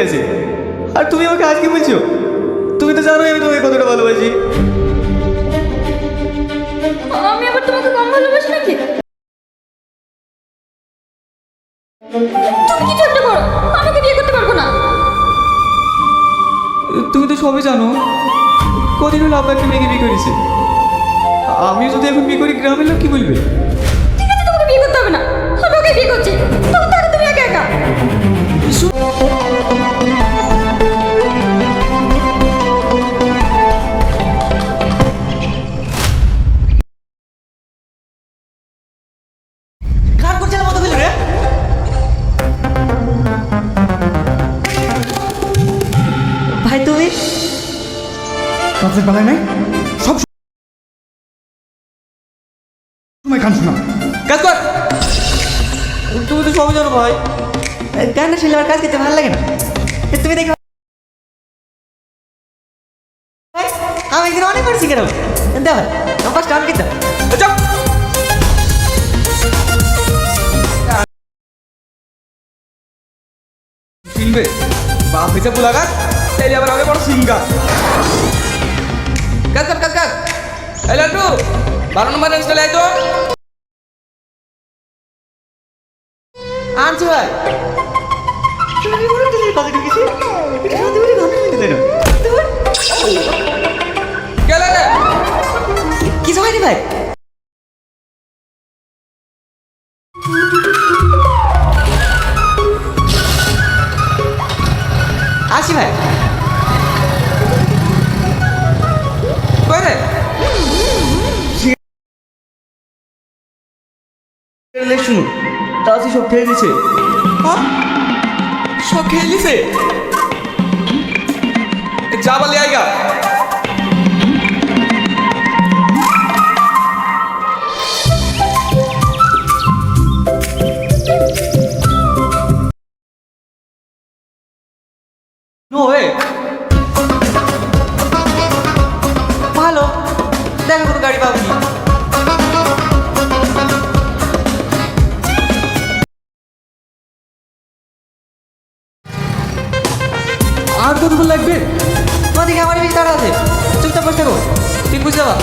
আছে, আর তুমি আমাকে আজকে বলছো? তুমি তো জানোই আমি তোমাকে কতটা ভালোবাসি। আমি আবার তোমাকে কম ভালোবাসি নাকি? তুমি কিছু একটা করো, আমাকে বিয়ে করতে পারবো না। তুমি তো সবই জানো, কদিন হলো আব্বা একটা মেয়েকে বিয়ে করেছে। আমিও যদি এখন বিয়ে করি গ্রামের লোক কি বলবে? ঠিক আছে, তোমাকে বিয়ে করতে হবে না, আমি ওকে বিয়ে করছি। তখন থাকো তুমি একা একা। কার করছে মতো ফেলে রে? ভাই তুমি কাজের বেলায় নাই, সব সময় কান শোনা। কাজ কর। তুমি তো সবই জানো ভাই, গানটা শুনলে আমার কাজ করতে ভালো লাগে না। তুমি দেখো আমি একদিন অনেক বার শিখে নেবো। দেখো আমার পাঁচটা আমি কিন্তু শিখবে বাপ হিসাব লাগা, তাইলে আবার আগে বড় সিঙ্গার। কাজ কর কাজ কর। এই লাট্টু 12 নম্বর ইনস্টল আই তো আনছি ভাই। তুমি বলে দিলে কথা ঢুকেছি, এটা সত্যি বলে কথা বলতে দেন। গেল রে কিছু হয়নি ভাই। আসি ভাই। কই রে শুনু, তাড়াতাড়ি সব খেয়ে দিছে। হ্যাঁ সব খেয়ে দিছে, যা বলে আইগা। নো ওয়ে ভালো, দেখা কোনো গাড়ি পাবনি। আর কতক্ষণ লাগবে? তোমার দিকে আমার বেশি তাড়া আছে, চুপচাপ বসে থাকো, ঠিক বুঝে যাবা।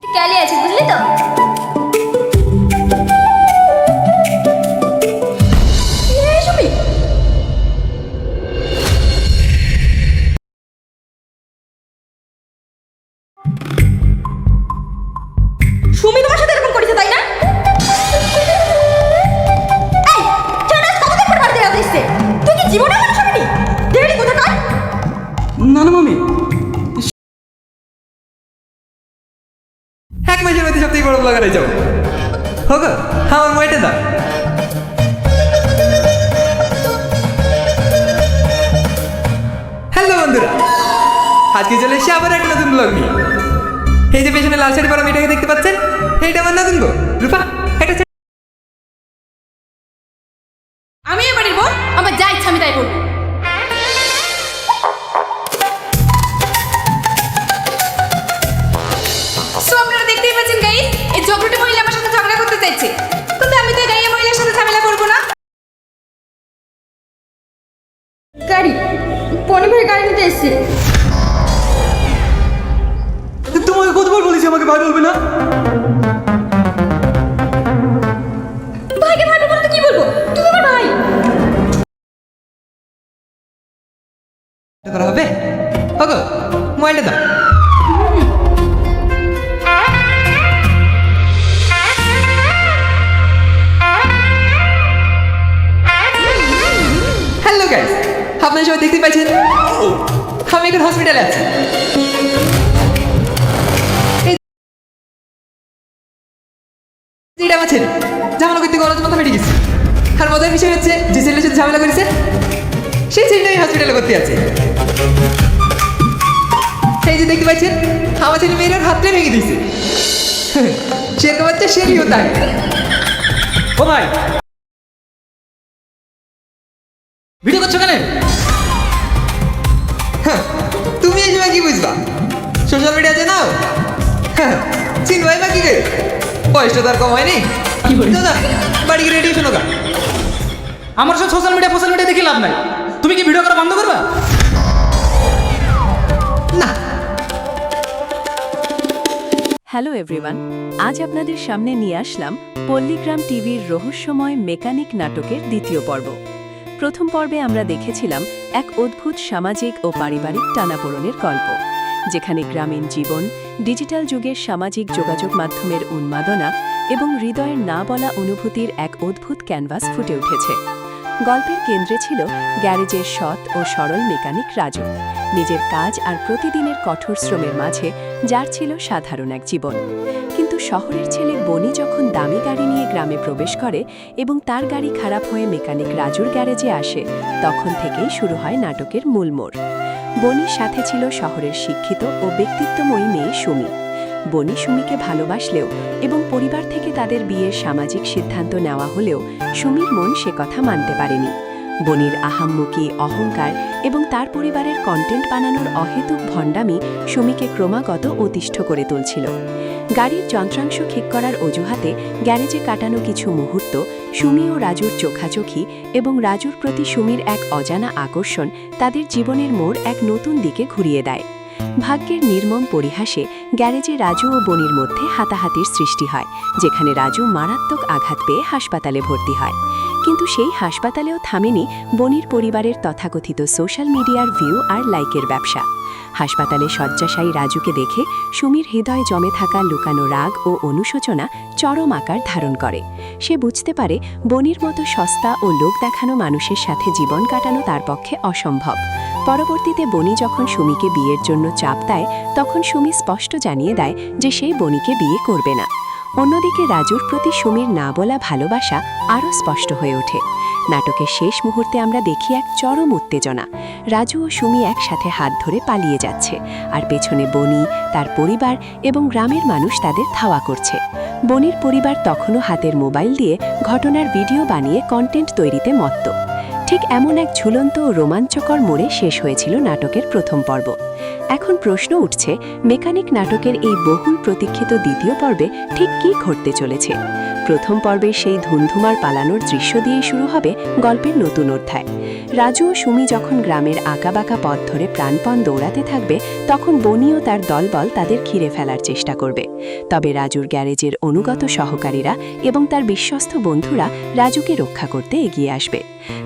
ক্যালি আছে বুঝলি তো? এই সুমি, সুমি তোমার সাথে এরকম করেছে তাই না? এই কেন আজ কতদিন পর বাড়িতে আসছে? তুই কি জীবনে আমার শুনিনি? দেখলি কোথাকার? না না মামি, এক মাসের মধ্যে সব থেকে বড় ব্লগার হয়ে যাবো। হোক আমার মোবাইলটা দাও। হ্যালো বন্ধুরা, আজকে চলে এসে আবার একটা নতুন ব্লগ নিয়ে। এই যে পেছনে লাল শাড়ি পরা মেয়েটাকে দেখতে পাচ্ছেন, এইটা আমার নতুন গো রূপা। একটা আমি এবারের বল, আমার যা ইচ্ছা আমি তাই বলবো। সো আপনারা দেখতেই পাচ্ছেন গাইস, এই ঝগড়াটে মহিলা আমার সাথে ঝগড়া করতে চাইছে, কিন্তু আমি তো এই গাইয়া মহিলার সাথে ঝামেলা করবো না। গাড়ি পনি ভাই গাড়ি নিতে এসেছে। তোমাকে কতবার বলেছি আমাকে ভাই বলবে না? ভাইকে ভাই বলবো না তো কি বলবো? তুমি আমার ভাই। করা হবে? ওগো মোবাইলটা দাও। হ্যালো গাইস, আপনারা সবাই দেখতে পাচ্ছেন আমি এখন হসপিটালে আছি। এটা আমার ছেলে ঝামেলা করতে গরজ মাথা ফেটে গেছে। আর মজার বিষয় হচ্ছে যে ছেলের সাথে ঝামেলা করেছে সেই ছেলেটাই হসপিটালে ভর্তি আছে। এই যে দেখতে পাচ্ছেন আমার ছেলে মেয়ের হাতটা ভেঙে দিয়েছে। সেরকম হচ্ছে সেরিও তাই। ও ভাই ভিডিও করছো কেন? তুমি এই সময় কি বুঝবা? সোশ্যাল মিডিয়া আছে নাও। চিনবাই বাকি গে বয়সটা তার কম হয়নি দাদা বাড়ি রেডি শোনো গা আমার সব সোশ্যাল মিডিয়া দেখে লাভ নাই। তুমি কি ভিডিও করা বন্ধ করবা? না হ্যালো এভরিওয়ান, আজ আপনাদের সামনে নিয়ে আসলাম পল্লীগ্রাম টিভির রহস্যময় মেকানিক নাটকের দ্বিতীয় পর্ব। প্রথম পর্বে আমরা দেখেছিলাম এক অদ্ভুত সামাজিক ও পারিবারিক টানাপোড়েনের গল্প, যেখানে গ্রামীণ জীবন, ডিজিটাল যুগের সামাজিক যোগাযোগ মাধ্যমের উন্মাদনা এবং হৃদয়ের না বলা অনুভূতির এক অদ্ভুত ক্যানভাস ফুটে উঠেছে। গল্পের কেন্দ্রে ছিল গ্যারেজের সৎ ও সরল মেকানিক রাজু, নিজের কাজ আর প্রতিদিনের কঠোর শ্রমের মাঝে যার ছিল সাধারণ এক জীবন। কিন্তু শহরের ছেলে বনি যখন দামি গাড়ি নিয়ে গ্রামে প্রবেশ করে এবং তার গাড়ি খারাপ হয়ে মেকানিক রাজুর গ্যারেজে আসে, তখন থেকেই শুরু হয় নাটকের মূল মোড়। বনির সাথে ছিল শহরের শিক্ষিত ও ব্যক্তিত্বময়ী মেয়ে সুমি। বনি সুমিকে ভালোবাসলেও এবং পরিবার থেকে তাদের বিয়ের সামাজিক সিদ্ধান্ত নেওয়া হলেও সুমির মন সে কথা মানতে পারেনি। বনির আহাম্মুকি, অহংকার এবং তার পরিবারের কন্টেন্ট বানানোর অহেতুক ভণ্ডামি সুমিকে ক্রমাগত অতিষ্ঠ করে তুলছিল। গাড়ির যন্ত্রাংশ ঠিক করার অজুহাতে গ্যারেজে কাটানো কিছু মুহূর্ত, সুমি ও রাজুর চোখাচোখি এবং রাজুর প্রতি সুমির এক অজানা আকর্ষণ তাদের জীবনের মোড় এক নতুন দিকে ঘুরিয়ে দেয়। ভাগ্যের নির্মম পরিহাসে গ্যারেজে রাজু ও বনির মধ্যে হাতাহাতির সৃষ্টি হয়, যেখানে রাজু মারাত্মক আঘাত পেয়ে হাসপাতালে ভর্তি হয়। কিন্তু সেই হাসপাতালেও থামেনি বনির পরিবারের তথাকথিত সোশ্যাল মিডিয়ার ভিউ আর লাইকের ব্যবসা। হাসপাতালে শয্যাশায়ী রাজুকে দেখে সুমির হৃদয়ে জমে থাকা লুকানো রাগ ও অনুশোচনা চরম আকার ধারণ করে। সে বুঝতে পারে বনির মতো সস্তা ও লোক দেখানো মানুষের সাথে জীবন কাটানো তার পক্ষে অসম্ভব। পরবর্তীতে বনি যখন সুমিকে বিয়ের জন্য চাপ দেয়, তখন সুমি স্পষ্ট জানিয়ে দেয় যে সে বনিকে বিয়ে করবে না। অন্যদিকে রাজুর প্রতি সুমির না বলা ভালোবাসা আরও স্পষ্ট হয়ে ওঠে। নাটকের শেষ মুহূর্তে আমরা দেখি এক চরম উত্তেজনা। রাজু ও সুমি একসাথে হাত ধরে পালিয়ে যাচ্ছে, আর পেছনে বনি, তার পরিবার এবং গ্রামের মানুষ তাদের ধাওয়া করছে। বনির পরিবার তখনও হাতের মোবাইল দিয়ে ঘটনার ভিডিও বানিয়ে কন্টেন্ট তৈরিতে মত্ত। ঠিক এমন এক ঝুলন্ত ও রোমাঞ্চকর মোড়ে শেষ হয়েছিল নাটকের প্রথম পর্ব। এখন প্রশ্ন উঠছে, মেকানিক নাটকের এই বহুল প্রতীক্ষিত দ্বিতীয় পর্বে ঠিক কী ঘটতে চলেছে? প্রথম পর্বে সেই ধুমধুমার পালানোর দৃশ্য দিয়েই শুরু হবে গল্পের নতুন অধ্যায়। রাজু ও সুমি যখন গ্রামের আঁকাবাঁকা পথ ধরে প্রাণপণ দৌড়াতে থাকবে, তখন বনি ও তার দলবল তাদের ঘিরে ফেলার চেষ্টা করবে। তবে রাজুর গ্যারেজের অনুগত সহকারীরা এবং তার বিশ্বস্ত বন্ধুরা রাজুকে রক্ষা করতে এগিয়ে আসবে।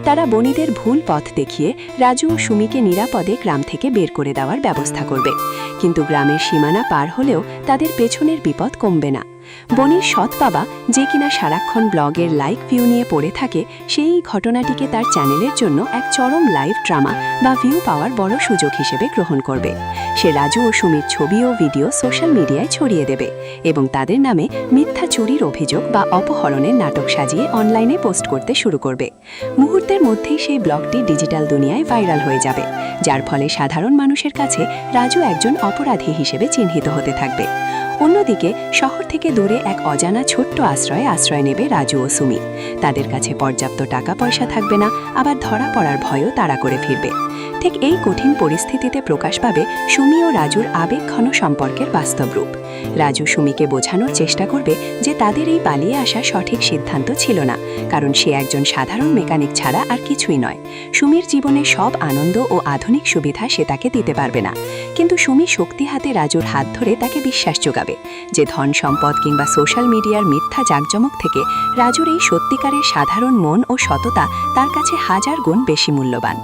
তারা বনিদের ভুল পথ দেখিয়ে রাজু ও সুমিকে নিরাপদে গ্রাম থেকে বের করে দেওয়ার ব্যবস্থা করবে। কিন্তু গ্রামের সীমানা পার হলেও তাদের পেছনের বিপদ কমবে না। বনির সৎ বাবা, যে কিনা সারাক্ষণ ব্লগের লাইক ভিউ নিয়ে পড়ে থাকে, সেই ঘটনাটিকে তার চ্যানেলের জন্য এক চরম লাইভ ড্রামা বা ভিউ পাওয়ার বড় সুযোগ হিসেবে গ্রহণ করবে। সে রাজু ও সুমির ছবি ও ভিডিও সোশ্যাল মিডিয়ায় ছড়িয়ে দেবে এবং তাদের নামে মিথ্যা চুরির অভিযোগ বা অপহরণের নাটক সাজিয়ে অনলাইনে পোস্ট করতে শুরু করবে। মুহূর্তের মধ্যেই সেই ব্লগটি ডিজিটাল দুনিয়ায় ভাইরাল হয়ে যাবে, যার ফলে সাধারণ মানুষের কাছে রাজু একজন অপরাধী হিসেবে চিহ্নিত হতে থাকবে। অন্যদিকে শহর থেকে দূরে এক অজানা ছোট্ট আশ্রয় নেবে রাজু ও সুমি। তাদের কাছে পর্যাপ্ত টাকা পয়সা থাকবে না, আবার ধরা পড়ার ভয়ও তাড়া করে ফিরবে। ঠিক এই কঠিন পরিস্থিতিতে প্রকাশ পাবে সুমি ও রাজুর আবেগঘন সম্পর্কের বাস্তব রূপ। রাজু সুমিকে বোঝানোর চেষ্টা করবে যে তাদের এই পালিয়ে আসা সঠিক সিদ্ধান্ত ছিল না, কারণ সে একজন সাধারণ মেকানিক ছাড়া আর কিছুই নয়। সুমির জীবনে সব আনন্দ ও আধুনিক সুবিধা সে তাকে দিতে পারবে না, কিন্তু সুমি শক্তি হাতে রাজুর হাত ধরে তাকে বিশ্বাস যোগাবে যে ধন সম্পদ কিংবা সোশ্যাল মিডিয়ার মিথ্যা জাঁকজমক থেকে রাজুর এই সত্যিকারের সাধারণ মন ও সততা তার কাছে হাজার গুণ বেশি মূল্যবান।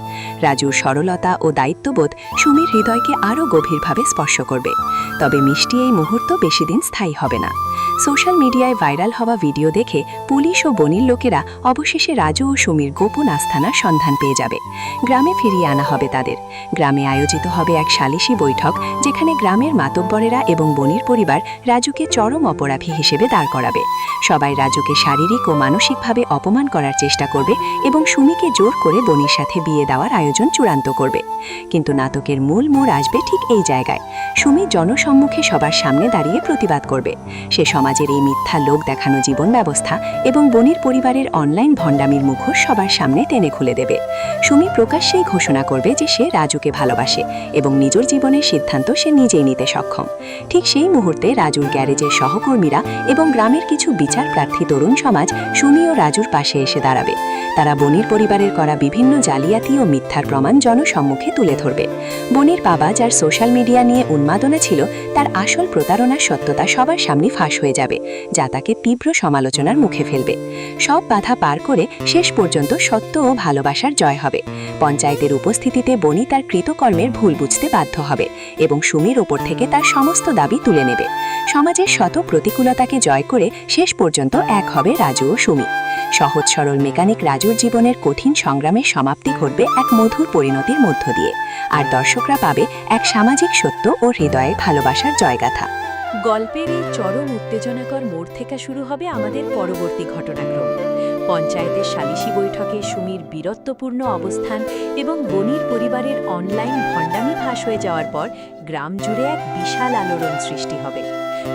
রাজুর সরলতা ও দায়িত্ববোধ সুমির হৃদয়কে আরও গভীরভাবে স্পর্শ করবে। তবে মিষ্টি এই মুহূর্ত বেশি দিন স্থায়ী হবে না। সোশ্যাল মিডিয়ায় ভাইরাল হওয়া ভিডিও দেখে পুলিশ ও বনির লোকেরা অবশেষে রাজু ও সুমির গোপন আস্থানার সন্ধান পেয়ে যাবে। গ্রামে ফিরিয়ে আনা হবে তাদের। গ্রামে আয়োজিত হবে এক সালিশি বৈঠক, যেখানে গ্রামের মাতব্বরেরা এবং বনির পরিবার রাজুকে চরম অপরাধী হিসেবে দাঁড় করাবে। সবাই রাজুকে শারীরিক ও মানসিকভাবে অপমান করার চেষ্টা করবে এবং সুমিকে জোর করে বনির সাথে বিয়ে দেওয়ার আয়োজন চূড়ান্ত করবে। করবে। কিন্তু নাটকের মূল মোড় আসবে ঠিক এই জায়গায়। সুমি জনসম্মুখে সবার সামনে দাঁড়িয়ে প্রতিবাদ করবে। সে সমাজের এই মিথ্যা লোক দেখানো জীবন ব্যবস্থা এবং বনির পরিবারের অনলাইন ভণ্ডামির মুখোশ সবার সামনে টেনে খুলে দেবে। সুমি প্রকাশ্যেই ঘোষণা করবে যে সে রাজুকে ভালোবাসে এবং নিজের জীবনের সিদ্ধান্ত সে নিজেই নিতে সক্ষম। ঠিক সেই মুহূর্তে রাজুর গ্যারেজের সহকর্মীরা এবং গ্রামের কিছু বিচার প্রার্থী তরুণ সমাজ সুমি ও রাজুর পাশে এসে দাঁড়াবে। তারা বনির পরিবারের করা বিভিন্ন জালিয়াতি ও মিথ্যার প্রমাণ জনসম্মুখে তুলে ধরবে। বনির বাবা, যার সোশ্যাল মিডিয়া নিয়ে উন্মাদনা ছিল, তার আসল প্রতারণার সত্যতা সবার সামনে ফাঁস হয়ে যাবে, যা তাকে তীব্র সমালোচনার মুখে ফেলবে। সব বাধা পার করে শেষ পর্যন্ত সত্য ও ভালোবাসার জয় হবে। পঞ্চায়েতের উপস্থিতিতে বনি তার কৃতকর্মের ভুল বুঝতে বাধ্য হবে এবং সুমির ওপর থেকে তার সমস্ত দাবি তুলে নেবে। সমাজের শত প্রতিকূলতাকে জয় করে শেষ পর্যন্ত এক হবে রাজু ও সুমি। সহজ সরল মেকানিক রাজুর জীবনের কঠিন সংগ্রামের সমাপ্তি ঘটবে এক মধুর পরিণতির মধ্য দিয়ে, আর দর্শকরা পাবে এক সামাজিক সত্য ও হৃদয়ে ভালোবাসার জয়গাথা। গল্পের এই চরম উত্তেজনাকর মোড় থেকে শুরু হবে আমাদের পরবর্তী ঘটনাক্রম। পঞ্চায়েতের সালিশি বৈঠকে সুমির বীরত্বপূর্ণ অবস্থান এবং বনির পরিবারের অনলাইন ভণ্ডামি ফাঁস হয়ে যাওয়ার পর গ্রাম জুড়ে এক বিশাল আলোড়ন সৃষ্টি হবে।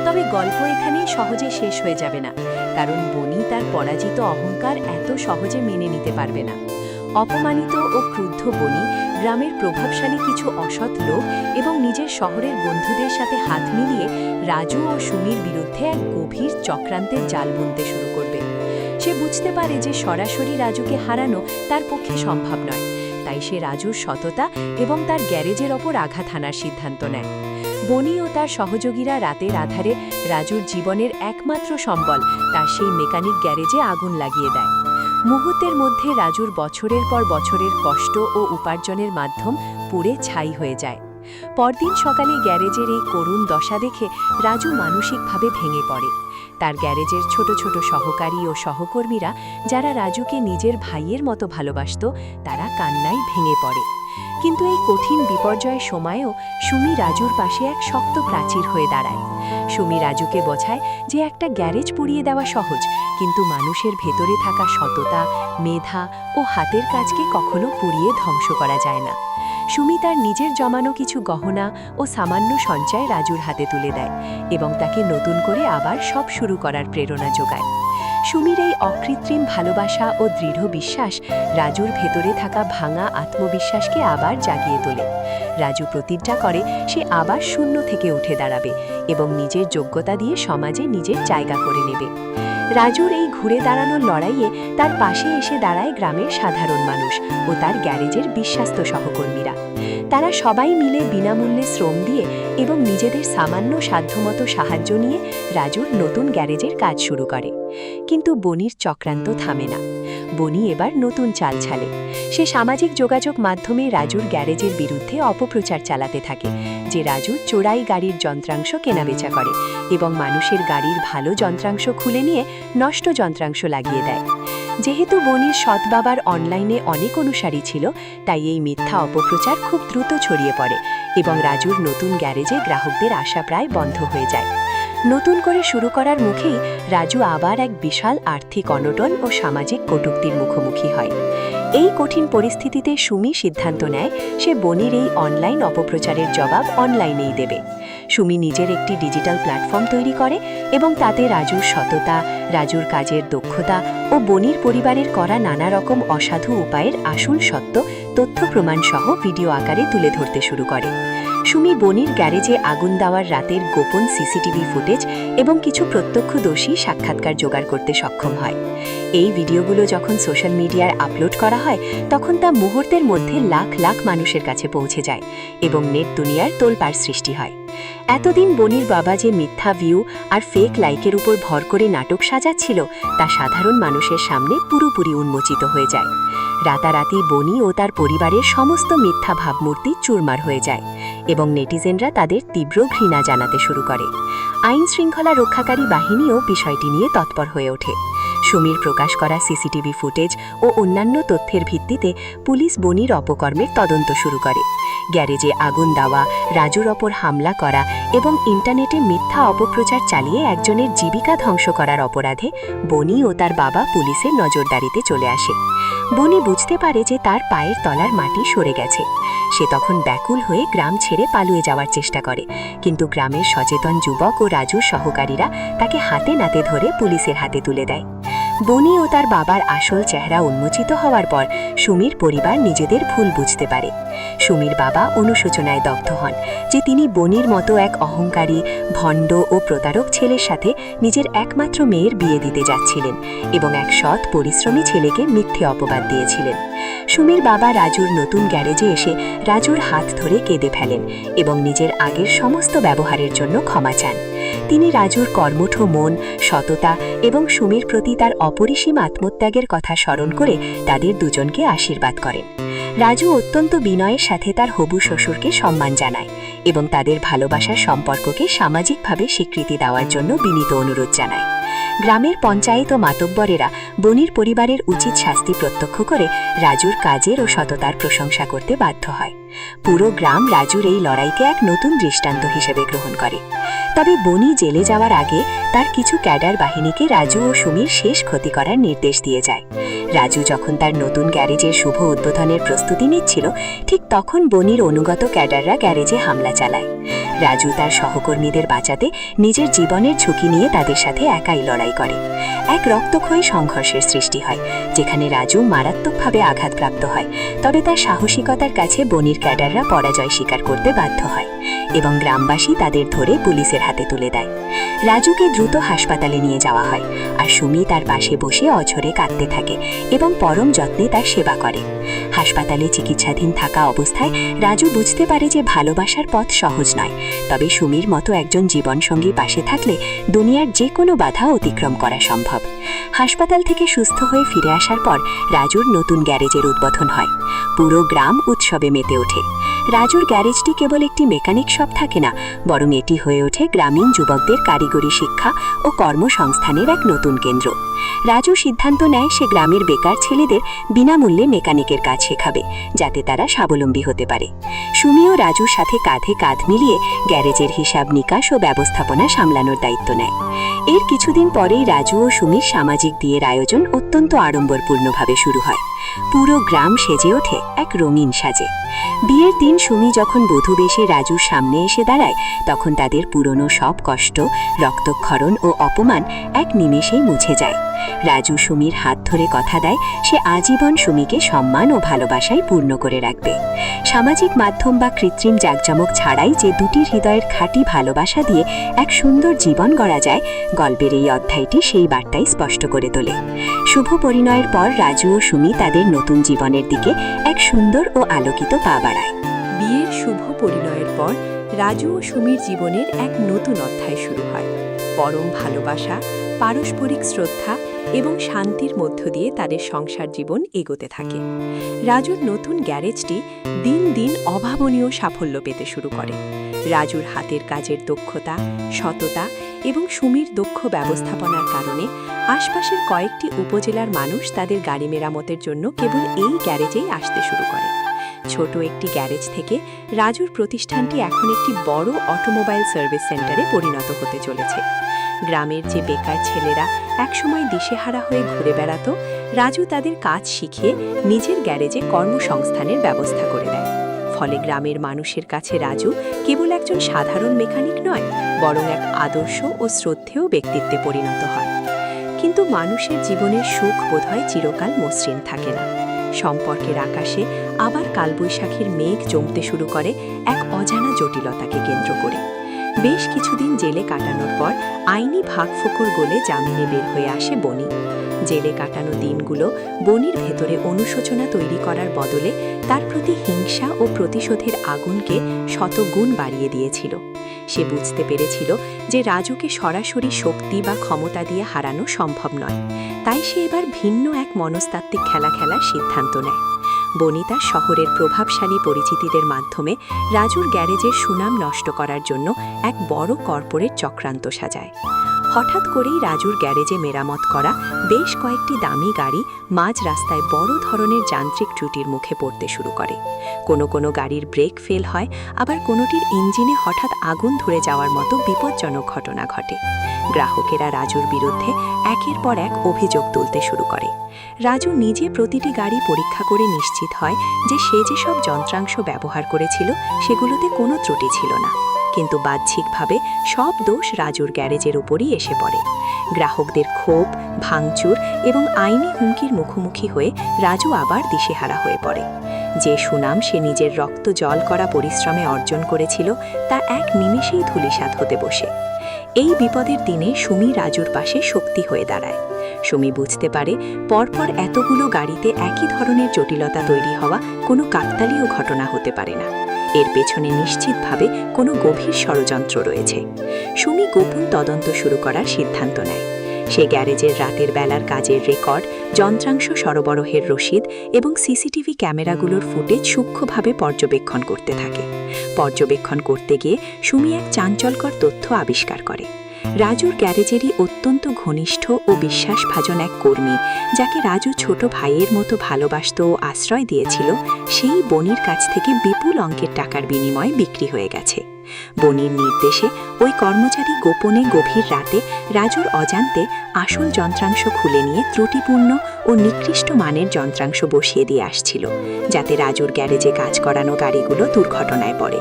তবে গল্প এখানেই সহজে শেষ হয়ে যাবে না, কারণ বনি তার পরাজিত অহংকার এত সহজে মেনে নিতে পারবে না। অপমানিত ও ক্রুদ্ধ বনি গ্রামের প্রভাবশালী কিছু অসৎ লোক এবং নিজের শহরের বন্ধুদের সাথে হাত মিলিয়ে রাজু ও সুমির বিরুদ্ধে এক গভীর চক্রান্তের জাল বুনতে শুরু করবে। সে বুঝতে পারে যে সরাসরি রাজুকে হারানো তার পক্ষে সম্ভব নয়, তাই সে রাজুর সততা এবং তার গ্যারেজের ওপর আঘাত হানার সিদ্ধান্ত নেয়। বনি ও তার সহযোগীরা রাতের আধারে রাজুর জীবনের একমাত্র সম্বল, তার সেই মেকানিক গ্যারেজে আগুন লাগিয়ে দেয়। মুহূর্তের মধ্যে রাজুর বছরের পর বছরের কষ্ট ও উপার্জনের মাধ্যম পুড়ে ছাই হয়ে যায়। পরদিন সকালে গ্যারেজের এই করুণ দশা দেখে রাজু মানসিকভাবে ভেঙে পড়ে। তার গ্যারেজের ছোট ছোট সহকারী ও সহকর্মীরা, যারা রাজুকে নিজের ভাইয়ের মতো ভালোবাসত, তারা কান্নায় ভেঙে পড়ে। কিন্তু এই কঠিন বিপর্যয়ের সময়েও সুমি রাজুর পাশে এক শক্ত প্রাচীর হয়ে দাঁড়ায়। সুমি রাজুকে বোঝায় যে একটা গ্যারেজ পুড়িয়ে দেওয়া সহজ, কিন্তু মানুষের ভেতরে থাকা সততা, মেধা ও হাতের কাজকে কখনো পুড়িয়ে ধ্বংস করা যায় না। সুমি তার নিজের জমানো কিছু গহনা ও সামান্য সঞ্চয় রাজুর হাতে তুলে দেয় এবং তাকে নতুন করে আবার সব শুরু করার প্রেরণা যোগায়। সুমির এই অকৃত্রিম ভালোবাসা ও দৃঢ় বিশ্বাস রাজুর ভেতরে থাকা ভাঙা আত্মবিশ্বাসকে আবার জাগিয়ে তোলে। রাজু প্রতিজ্ঞা করে সে আবার শূন্য থেকে উঠে দাঁড়াবে এবং নিজের যোগ্যতা দিয়ে সমাজে নিজের জায়গা করে নেবে। রাজুর এই ঘুরে দাঁড়ানোর লড়াইয়ে তার পাশে এসে দাঁড়ায় গ্রামের সাধারণ মানুষ ও তার গ্যারেজের বিশ্বাস্ত সহকর্মীরা। তারা সবাই মিলে বিনামূল্যে শ্রম দিয়ে এবং নিজেদের সামান্য সাধ্যমতো সাহায্য নিয়ে রাজুর নতুন গ্যারেজের কাজ শুরু করে। কিন্তু বনির চক্রান্ত থামে না। বনি এবার নতুন চাল ছালে। সে সামাজিক যোগাযোগ মাধ্যমে রাজুর গ্যারেজের বিরুদ্ধে অপপ্রচার চালাতে থাকে যে রাজু চোরাই গাড়ির যন্ত্রাংশ কেনাবেচা করে এবং মানুষের গাড়ির ভালো যন্ত্রাংশ খুলে নিয়ে নষ্ট যন্ত্রাংশ লাগিয়ে দেয়। যেহেতু বনির সৎ বাবার অনলাইনে অনেক অনুসারী ছিল, তাই এই মিথ্যা অপপ্রচার খুব দ্রুত ছড়িয়ে পড়ে এবং রাজুর নতুন গ্যারেজে গ্রাহকদের আশা প্রায় বন্ধ হয়ে যায়। নতুন করে শুরু করার মুখেই রাজু আবার এক বিশাল আর্থিক অনটন ও সামাজিক কটূক্তির মুখোমুখি হয়। এই কঠিন পরিস্থিতিতে সুমি সিদ্ধান্ত নেয় সে বনির এই অনলাইন অপপ্রচারের জবাব অনলাইনেই দেবে। সুমি নিজের একটি ডিজিটাল প্ল্যাটফর্ম তৈরি করে এবং তাতে রাজুর সততা, রাজুর কাজের দক্ষতা ও বনির পরিবারের করা নানা রকম অসাধু উপায়ের আসল সত্য তথ্য প্রমাণ সহ ভিডিও আকারে তুলে ধরতে শুরু করে। সুমি বনির গ্যারেজে আগুন দেওয়ার রাতের গোপন সিসিটিভি ফুটেজ এবং কিছু প্রত্যক্ষদর্শী সাক্ষাৎকার জোগাড় করতে সক্ষম হয়। এই ভিডিওগুলো যখন সোশ্যাল মিডিয়ায় আপলোড করা হয়, তখন তা মুহূর্তের মধ্যে লাখ লাখ মানুষের কাছে পৌঁছে যায় এবং নেট দুনিয়ার তোলপাড় সৃষ্টি হয়। এতদিন বনির বাবা যে মিথ্যা ভিউ আর ফেক লাইকের উপর ভর করে নাটক সাজাচ্ছিল, তা সাধারণ মানুষের সামনে পুরোপুরি উন্মোচিত হয়ে যায়। রাতারাতি বনি ও তার পরিবারের সমস্ত মিথ্যা ভাবমূর্তি চুরমার হয়ে যায় এবং নেটিজেনরা তাদের তীব্র ঘৃণা জানাতে শুরু করে। আইন শৃঙ্খলা রক্ষাকারী বাহিনীও বিষয়টি নিয়ে তৎপর হয়ে ওঠে। সুমির প্রকাশ করা সিসিটিভি ফুটেজ ও অন্যান্য তথ্যের ভিত্তিতে পুলিশ বনির অপকর্মের তদন্ত শুরু করে। গ্যারেজে আগুন দেওয়া, রাজুর ওপর হামলা করা এবং ইন্টারনেটে মিথ্যা অপপ্রচার চালিয়ে একজনের জীবিকা ধ্বংস করার অপরাধে বনি ও তার বাবা পুলিশের নজরদারিতে চলে আসে। বনি বুঝতে পারে যে তার পায়ের তলার মাটি সরে গেছে। সে তখন ব্যাকুল হয়ে গ্রাম ছেড়ে পালিয়ে যাওয়ার চেষ্টা করে, কিন্তু গ্রামের সচেতন যুবক ও রাজুর সহকারীরা তাকে হাতে নাতে ধরে পুলিশের হাতে তুলে দেয়। বনি ও তার বাবার আসল চেহারা উন্মোচিত হওয়ার পর সুমির পরিবার নিজেদের ভুল বুঝতে পারে। সুমির বাবা অনুশোচনায় দগ্ধ হন যে তিনি বনির মতো এক অহংকারী, ভণ্ড ও প্রতারক ছেলের সাথে নিজের একমাত্র মেয়ের বিয়ে দিতে যাচ্ছিলেন এবং এক সৎ পরিশ্রমী ছেলেকে মিথ্যে অপবাদ দিয়েছিলেন। সুমির বাবা রাজুর নতুন গ্যারেজে এসে রাজুর হাত ধরে কেঁদে ফেলেন এবং নিজের আগের সমস্ত ব্যবহারের জন্য ক্ষমা চান। তিনি রাজুর কর্মঠ মন, সততা এবং সুমির প্রতি তার অপরিসীম আত্মত্যাগের কথা স্মরণ করে তাদের দুজনকে আশীর্বাদ করেন। রাজু অত্যন্ত বিনয়ের সাথে তার হবু শ্বশুরকে সম্মান জানায় এবং তাদের ভালোবাসার সম্পর্ককে সামাজিকভাবে স্বীকৃতি দেওয়ার জন্য বিনীত অনুরোধ জানায়। গ্রামের পঞ্চায়েত ও মাতব্বরেরা বনির পরিবারের উচিত শাস্তি প্রত্যক্ষ করে রাজুর কাজের ও সততার প্রশংসা করতে বাধ্য হয়। পুরো গ্রাম রাজুর এই লড়াইকে এক নতুন দৃষ্টান্ত হিসেবে গ্রহণ করে। তবে বনি জেলে যাওয়ার আগে তার কিছু ক্যাডার বাহিনীকে রাজু ও সুমির শেষ ক্ষতি করার নির্দেশ দিয়ে যায়। রাজু যখন তার নতুন গ্যারেজের শুভ উদ্বোধনের প্রস্তুতি নিচ্ছিল, ঠিক তখন বনির অনুগত ক্যাডাররা গ্যারেজে হামলা চালায়। রাজু তার সহকর্মীদের বাঁচাতে নিজের জীবনের ঝুঁকি নিয়ে তাদের সাথে একাই লড়াই করে। এক রক্তক্ষয়ী সংঘর্ষের সৃষ্টি হয়, যেখানে রাজু মারাত্মকভাবে আঘাতপ্রাপ্ত হয়। তবে তার সাহসিকতার কাছে বনির ক্যাডাররা পরাজয় স্বীকার করতে বাধ্য হয় এবং গ্রামবাসী তাদের ধরে পুলিশের হাতে তুলে দেয়। রাজুকে দ্রুত হাসপাতালে নিয়ে যাওয়া হয়, আর সুমি তার পাশে বসে অঝরে কাঁদতে থাকে এবং পরম যত্নে তার সেবা করে। হাসপাতালে চিকিৎসাধীন থাকা অবস্থায় রাজু বুঝতে পারে যে ভালোবাসার পথ সহজ নয়, তবে সুমির মতো একজন জীবনসঙ্গী পাশে থাকলে দুনিয়ার যে কোনো বাধা অতিক্রম করা সম্ভব। হাসপাতাল থেকে সুস্থ হয়ে ফিরে আসার পর রাজুর নতুন গ্যারেজের উদ্বোধন হয়। পুরো গ্রাম উৎসবে মেতে ওঠে। রাজুর গ্যারেজটি কেবল একটি মেকানিক শপ থাকে না, বরং এটি হয়ে ওঠে গ্রামীণ যুবকদের কারিগরি শিক্ষা ও কর্মসংস্থানের এক নতুন কেন্দ্র। রাজু সিদ্ধান্ত নেয় সে গ্রামের বেকার ছেলেদের বিনামূল্যে মেকানিকের কাজ শেখাবে, যাতে তারা স্বাবলম্বী হতে পারে। সুমিও রাজুর সাথে কাঁধে কাঁধ মিলিয়ে গ্যারেজের হিসাব নিকাশ ও ব্যবস্থাপনা সামলানোর দায়িত্ব নেয়। এর কিছুদিন পরেই রাজু ও সুমির সামাজিক বিয়ের আয়োজন অত্যন্ত আড়ম্বরপূর্ণভাবে শুরু হয়। পুরো গ্রাম সেজে ওঠে এক রঙিন সাজে। বিয়ের দিন সুমি যখন বধূ বেশে রাজুর সামনে এসে দাঁড়ায়, তখন তাদের পুরনো সব কষ্ট, রক্তক্ষরণ ও অপমান এক নিমেষেই মুছে যায়। রাজু সুমির হাত ধরে কথা দেয় সে আজীবন সুমিকে সম্মান ও ভালোবাসায় পূর্ণ করে রাখবে। সামাজিক মাধ্যম বা কৃত্রিম জাঁকজমক ছাড়াই যে দুটি হৃদয়ের খাঁটি ভালোবাসা দিয়ে এক সুন্দর জীবন গড়া যায়, গল্পের এই অধ্যায়টি সেই বার্তাই স্পষ্ট করে তোলে। শুভ পরিণয়ের পর রাজু ও সুমি তাদের নতুন জীবনের দিকে এক সুন্দর ও আলোকিত পা বাড়ায়। বিয়ের শুভ পরিণয়ের পর রাজু ও সুমির জীবনের এক নতুন অধ্যায় শুরু হয়। পরম ভালোবাসা, পারস্পরিক শ্রদ্ধা এবং শান্তির মধ্য দিয়ে তাদের সংসার জীবন এগোতে থাকে। রাজুর নতুন গ্যারেজটি দিন দিন অভাবনীয় সাফল্য পেতে শুরু করে। রাজুর হাতের কাজের দক্ষতা, সততা এবং সুমির দক্ষ ব্যবস্থাপনার কারণে আশপাশের কয়েকটি উপজেলার মানুষ তাদের গাড়ি মেরামতের জন্য কেবল এই গ্যারেজেই আসতে শুরু করে। ছোট একটি গ্যারেজ থেকে রাজুর প্রতিষ্ঠানটি এখন একটি বড় অটোমোবাইল সার্ভিস সেন্টারে পরিণত হতে চলেছে। গ্রামের যে বেকার ছেলেরা একসময় দিশেহারা হয়ে ঘুরে বেড়াতো, রাজু তাদের কাজ শিখিয়ে নিজের গ্যারেজে কর্মসংস্থানের ব্যবস্থা করে দেয়। ফলে গ্রামের মানুষের কাছে রাজু কেবল একজন সাধারণ মেকানিক নয়, বরং এক আদর্শ ও শ্রদ্ধেয় ব্যক্তিত্বে পরিণত হয়। কিন্তু মানুষের জীবনের সুখ বোধহয় চিরকাল মসৃণ থাকে না। সম্পর্কের আকাশে আবার কালবৈশাখীর মেঘ জমতে শুরু করে এক অজানা জটিলতাকে কেন্দ্র করে। বেশ কিছুদিন জেলে কাটানোর পর আইনি ভাগফোকর গলে জামিনে বের হয়ে আসে বনি। জেলে কাটানো দিনগুলো বনির ভেতরে অনুশোচনা তৈরি করার বদলে তার প্রতি হিংসা ও প্রতিশোধের আগুনকে শতগুণ বাড়িয়ে দিয়েছিল। সে বুঝতে পেরেছিল যে রাজুকে সরাসরি শক্তি বা ক্ষমতা দিয়ে হারানো সম্ভব নয়, তাই সে এবার ভিন্ন এক মনস্তাত্ত্বিক খেলা খেলার সিদ্ধান্ত নেয়। বনি তার শহরের প্রভাবশালী পরিচিতিদের মাধ্যমে রাজুর গ্যারেজের সুনাম নষ্ট করার জন্য এক বড় কর্পোরেট চক্রান্ত সাজায়। হঠাৎ করেই রাজুর গ্যারেজে মেরামত করা বেশ কয়েকটি দামি গাড়ি মাঝ রাস্তায় বড় ধরনের যান্ত্রিক ত্রুটির মুখে পড়তে শুরু করে। কোনো গাড়ির ব্রেক ফেল হয়, আবার কোনোটির ইঞ্জিনে হঠাৎ আগুন ধরে যাওয়ার মতো বিপজ্জনক ঘটনা ঘটে। গ্রাহকেরা রাজুর বিরুদ্ধে একের পর এক অভিযোগ তুলতে শুরু করে। রাজু নিজে প্রতিটি গাড়ি পরীক্ষা করে নিশ্চিত হয় যে সে যেসব যন্ত্রাংশ ব্যবহার করেছিল সেগুলোতে কোনো ত্রুটি ছিল না, কিন্তু বাহ্যিকভাবে সব দোষ রাজুর গ্যারেজের উপরই এসে পড়ে। গ্রাহকদের ক্ষোভ, ভাঙচুর এবং আইনি হুমকির মুখোমুখি হয়ে রাজু আবার দিশেহারা হয়ে পড়ে। যে সুনাম সে নিজের রক্ত জল করা পরিশ্রমে অর্জন করেছিল তা এক নিমেষেই ধূলিসাৎ হতে বসে। এই বিপদের দিনে সুমি রাজুর পাশে শক্তি হয়ে দাঁড়ায়। সুমি বুঝতে পারে পরপর এতগুলো গাড়িতে একই ধরনের জটিলতা তৈরি হওয়া কোনো কাকতালীয় ঘটনা হতে পারে না। এর পেছনে নিশ্চিতভাবে কোনো গভীর ষড়যন্ত্র রয়েছে। সুমি গোপন তদন্ত শুরু করার সিদ্ধান্ত নেয়। সে গ্যারেজের রাতের বেলার কাজের রেকর্ড, যন্ত্রাংশ সরবরাহের রসিদ এবং সিসিটিভি ক্যামেরাগুলোর ফুটেজ সূক্ষ্মভাবে পর্যবেক্ষণ করতে থাকে। পর্যবেক্ষণ করতে গিয়ে সুমি এক চাঞ্চল্যকর তথ্য আবিষ্কার করে। রাজুর গ্যারেজেরই অত্যন্ত ঘনিষ্ঠ ও বিশ্বাসভাজন এক কর্মী, যাকে রাজু ছোট ভাইয়ের মতো ভালোবাসত ও আশ্রয় দিয়েছিল, সেই বনির কাছ থেকে বিপুল অঙ্কের টাকার বিনিময়ে বিক্রি হয়ে গেছে। বনির নির্দেশে ওই কর্মচারী গোপনে গভীর রাতে রাজুর অজান্তে আসল যন্ত্রাংশ খুলে নিয়ে ত্রুটিপূর্ণ ও নিকৃষ্ট মানের যন্ত্রাংশ বসিয়ে দিয়ে আসছিল, যাতে রাজুর গ্যারেজে কাজ করানো গাড়িগুলো দুর্ঘটনায় পড়ে।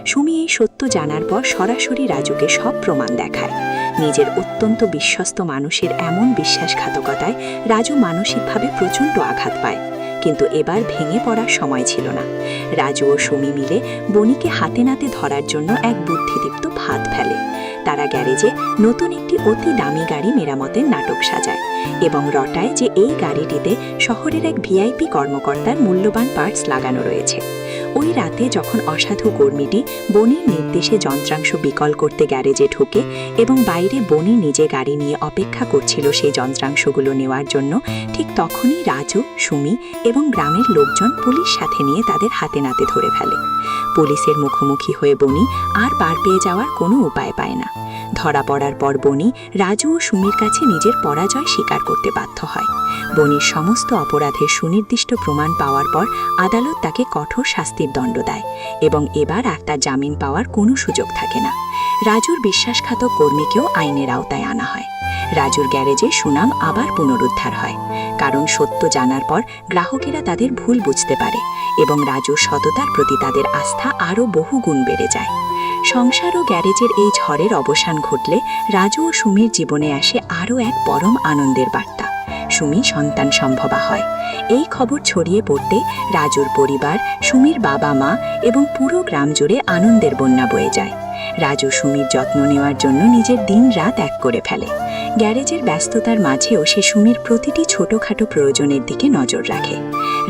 সুমি এই সত্য জানার পর সরাসরি রাজুকে সব প্রমাণ দেখায়। নিজের অত্যন্ত বিশ্বস্ত মানুষের এমন বিশ্বাসঘাতকতায় রাজু মানসিকভাবে প্রচণ্ড আঘাত পায়, কিন্তু এবার ভেঙে পড়ার সময় ছিল না। রাজু ও সুমি মিলে বনিকে হাতে নাতে ধরার জন্য এক বুদ্ধিদীপ্ত ফাঁদ ফেলে। তারা গ্যারেজে নতুন একটি অতি দামি গাড়ি মেরামতের নাটক সাজায় এবং রটায় যে এই গাড়িটিতে শহরের এক ভিআইপি কর্মকর্তার মূল্যবান পার্টস লাগানো রয়েছে। ওই রাতে যখন অসাধু কর্মীটি বনির নির্দেশে যন্ত্রাংশ বিকল করতে গ্যারেজে ঢোকে এবং বাইরে বনি নিজে গাড়ি নিয়ে অপেক্ষা করছিল সেই যন্ত্রাংশগুলো নেওয়ার জন্য, ঠিক তখনই রাজু, সুমি এবং গ্রামের লোকজন পুলিশ সাথে নিয়ে তাদের হাতে নাতে ধরে ফেলে। পুলিশের মুখোমুখি হয়ে বনি আর পার পেয়ে যাওয়ার কোনো উপায় পায় না। ধরা পড়ার পর বনি রাজু ও সুমির কাছে নিজের পরাজয় স্বীকার করতে বাধ্য হয়। বনির সমস্ত অপরাধের সুনির্দিষ্ট প্রমাণ পাওয়ার পর আদালত তাকে কঠোর শাস্তির দণ্ড দেয় এবং এবার আর তার জামিন পাওয়ার কোনো সুযোগ থাকে না। রাজুর বিশ্বাসঘাতক কর্মীকেও আইনের আওতায় আনা হয়। রাজুর গ্যারেজে সুনাম আবার পুনরুদ্ধার হয়, কারণ সত্য জানার পর গ্রাহকেরা তাদের ভুল বুঝতে পারে এবং রাজুর সততার প্রতি তাদের আস্থা আরও বহু গুণ বেড়ে যায়। সংসার ও গ্যারেজের এই ঝড়ের অবসান ঘটলে রাজু ও সুমির জীবনে আসে আরও এক পরম আনন্দের বার্তা। সুমি সন্তান সম্ভবা হয়। এই খবর ছড়িয়ে পড়তে রাজুর পরিবার, সুমির বাবা মা এবং পুরো গ্রাম জুড়ে আনন্দের বন্যা বয়ে যায়। রাজু সুমির যত্ন নেওয়ার জন্য নিজের দিন রাত এক করে ফেলে। গ্যারেজের ব্যস্ততার মাঝেও সে সুমির প্রতিটি ছোটখাটো প্রয়োজনের দিকে নজর রাখে।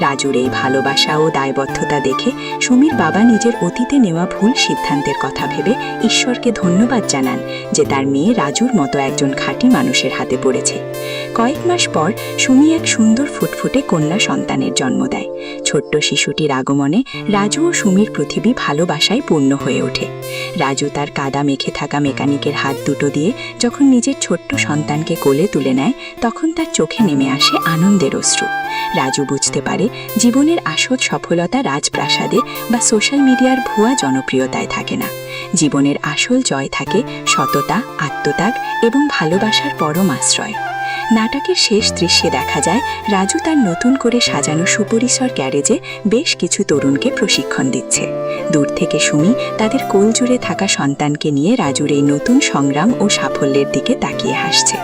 রাজুর এই ভালোবাসা ও দায়বদ্ধতা দেখে সুমির বাবা নিজের অতীতে নেওয়া ভুল সিদ্ধান্তের কথা ভেবে ঈশ্বরকে ধন্যবাদ জানান যে তার মেয়ে রাজুর মতো একজন খাঁটি মানুষের হাতে পড়েছে। কয়েক মাস পর সুমি এক সুন্দর ফুটফুটে কন্যা সন্তানের জন্ম দেয়। ছোট্ট শিশুটির আগমনে রাজু ও সুমির পৃথিবী ভালোবাসায় পূর্ণ হয়ে ওঠে। রাজু তার কাদা মেখে থাকা মেকানিকের হাত দুটো দিয়ে যখন নিজের ছোট্ট সন্তানকে কোলে তুলে নেয়, তখন তার চোখে নেমে আসে আনন্দের অশ্রু। রাজু বুঝতে পারে জীবনের আসল সফলতা রাজপ্রাসাদে বা সোশ্যাল মিডিয়ার ভুয়া জনপ্রিয়তায় থাকে না। জীবনের আসল জয় থাকে সততা, আত্মত্যাগ এবং ভালোবাসার পরম আশ্রয়। নাটকের শেষ দৃশ্যে দেখা যায় রাজু তার নতুন করে সাজানো সুপরিসর গ্যারেজে বেশ কিছু তরুণকে প্রশিক্ষণ দিচ্ছে। দূর থেকে সুমি তাদের কোল জুড়ে থাকা সন্তানকে নিয়ে রাজুর এই নতুন সংগ্রাম ও সাফল্যের দিকে তাকিয়ে হাসছে।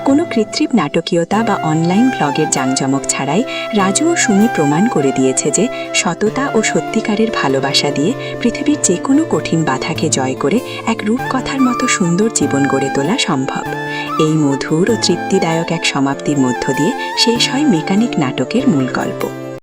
কোনো কৃত্রিম নাটকীয়তা বা অনলাইন ব্লগের জাঁকজমক ছাড়াই রাজু ও সুমি প্রমাণ করে দিয়েছে যে সততা ও সত্যিকারের ভালোবাসা দিয়ে পৃথিবীর যে কোনো কঠিন বাধাকে জয় করে এক রূপকথার মতো সুন্দর জীবন গড়ে তোলা সম্ভব। এই মধুর ও তৃপ্তিদায়ক এক সমাপ্তির মধ্য দিয়ে শেষ হয় মেকানিক নাটকের মূল গল্প।